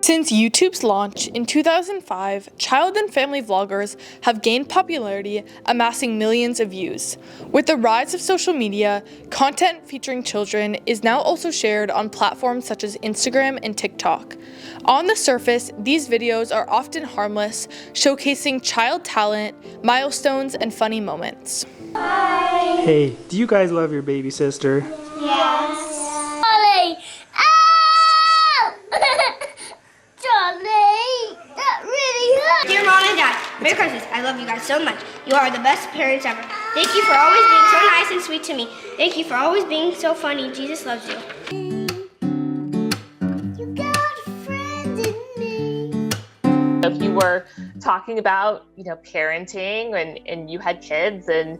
Since YouTube's launch in 2005, child and family vloggers have gained popularity, amassing millions of views. With the rise of social media, content featuring children is now also shared on platforms such as Instagram and TikTok. On the surface, these videos are often harmless, showcasing child talent, milestones, and funny moments. Hi. Hey, do you guys love your baby sister? Yes. Charlie! Ow! Charlie! That really hurt! Dear Mom and Dad, Merry Christmas. I love you guys so much. You are the best parents ever. Thank you for always being so nice and sweet to me. Thank you for always being so funny. Jesus loves you. You got a friend in me. If you were talking about, parenting and you had kids and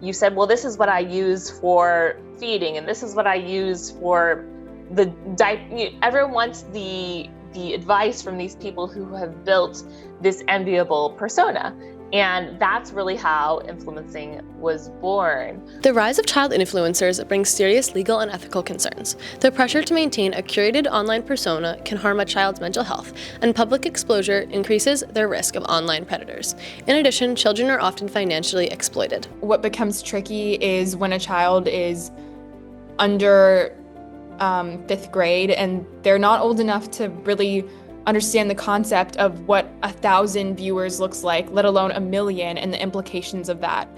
you said, well, this is what I use for feeding and this is what I use for the diaper. Everyone wants the advice from these people who have built this enviable persona. And that's really how influencing was born. The rise of child influencers brings serious legal and ethical concerns. The pressure to maintain a curated online persona can harm a child's mental health, and public exposure increases their risk of online predators. In addition, children are often financially exploited. What becomes tricky is when a child is under 5th grade and they're not old enough to really understand the concept of what 1,000 viewers looks like, let alone 1,000,000, and the implications of that,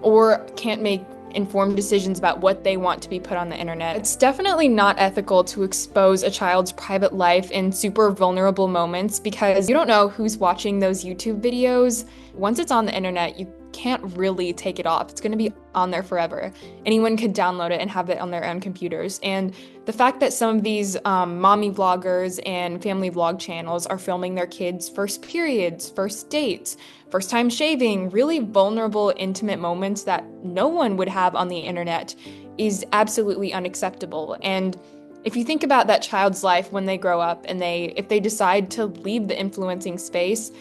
or can't make informed decisions about what they want to be put on the internet. It's definitely not ethical to expose a child's private life in super vulnerable moments because you don't know who's watching those YouTube videos. Once it's on the internet, you can't really take it off. It's going to be on there forever. Anyone could download it and have it on their own computers. And the fact that some of these mommy vloggers and family vlog channels are filming their kids' first periods, first dates, first time shaving, really vulnerable, intimate moments that no one would have on the internet is absolutely unacceptable. And if you think about that child's life when they grow up and if they decide to leave the influencing space,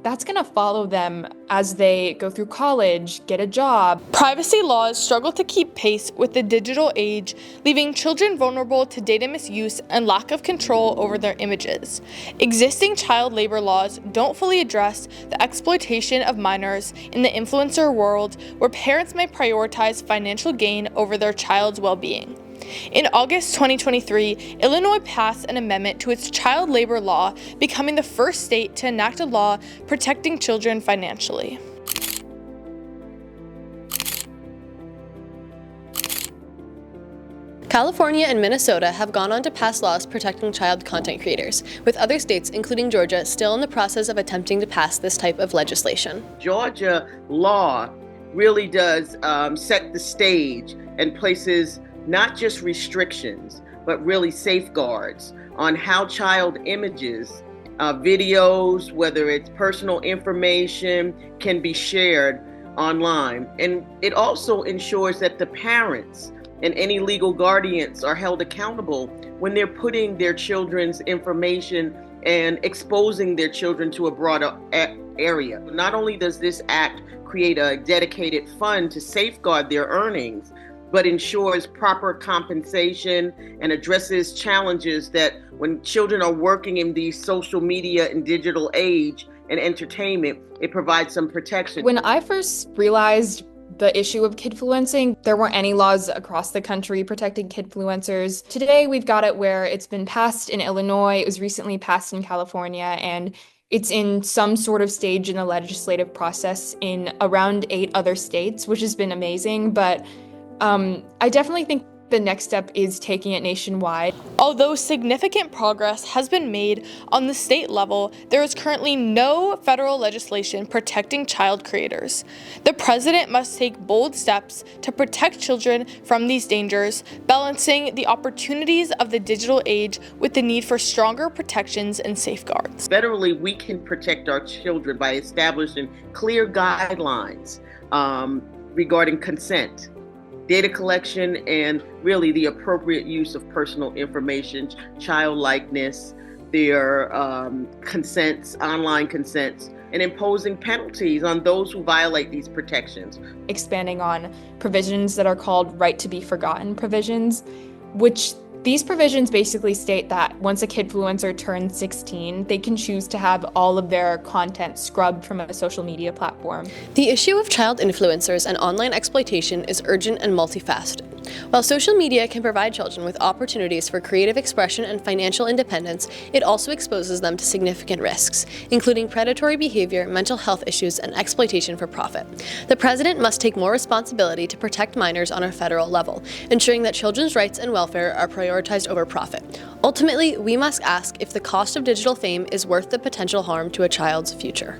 that's going to follow them as they go through college, get a job. Privacy laws struggle to keep pace with the digital age, leaving children vulnerable to data misuse and lack of control over their images. Existing child labor laws don't fully address the exploitation of minors in the influencer world, where parents may prioritize financial gain over their child's well-being. In August 2023, Illinois passed an amendment to its child labor law, becoming the first state to enact a law protecting children financially. California and Minnesota have gone on to pass laws protecting child content creators, with other states, including Georgia, still in the process of attempting to pass this type of legislation. Georgia law really does set the stage and places not just restrictions, but really safeguards on how child images, videos, whether it's personal information, can be shared online. And it also ensures that the parents and any legal guardians are held accountable when they're putting their children's information and exposing their children to a broader area. Not only does this act create a dedicated fund to safeguard their earnings, but ensures proper compensation and addresses challenges that when children are working in the social media and digital age and entertainment, it provides some protection. When I first realized the issue of kidfluencing, there weren't any laws across the country protecting kidfluencers. Today, we've got it where it's been passed in Illinois, it was recently passed in California, and it's in some sort of stage in the legislative process in around 8 other states, which has been amazing, but I definitely think the next step is taking it nationwide. Although significant progress has been made on the state level, there is currently no federal legislation protecting child creators. The president must take bold steps to protect children from these dangers, balancing the opportunities of the digital age with the need for stronger protections and safeguards. Federally, we can protect our children by establishing clear guidelines regarding consent, data collection, and really the appropriate use of personal information, child likeness, their consents, online consents, and imposing penalties on those who violate these protections. Expanding on provisions that are called right to be forgotten provisions, which These provisions basically state that once a kidfluencer turns 16, they can choose to have all of their content scrubbed from a social media platform. The issue of child influencers and online exploitation is urgent and multifaceted. While social media can provide children with opportunities for creative expression and financial independence, it also exposes them to significant risks, including predatory behavior, mental health issues, and exploitation for profit. The president must take more responsibility to protect minors on a federal level, ensuring that children's rights and welfare are prioritized over profit. Ultimately, we must ask if the cost of digital fame is worth the potential harm to a child's future.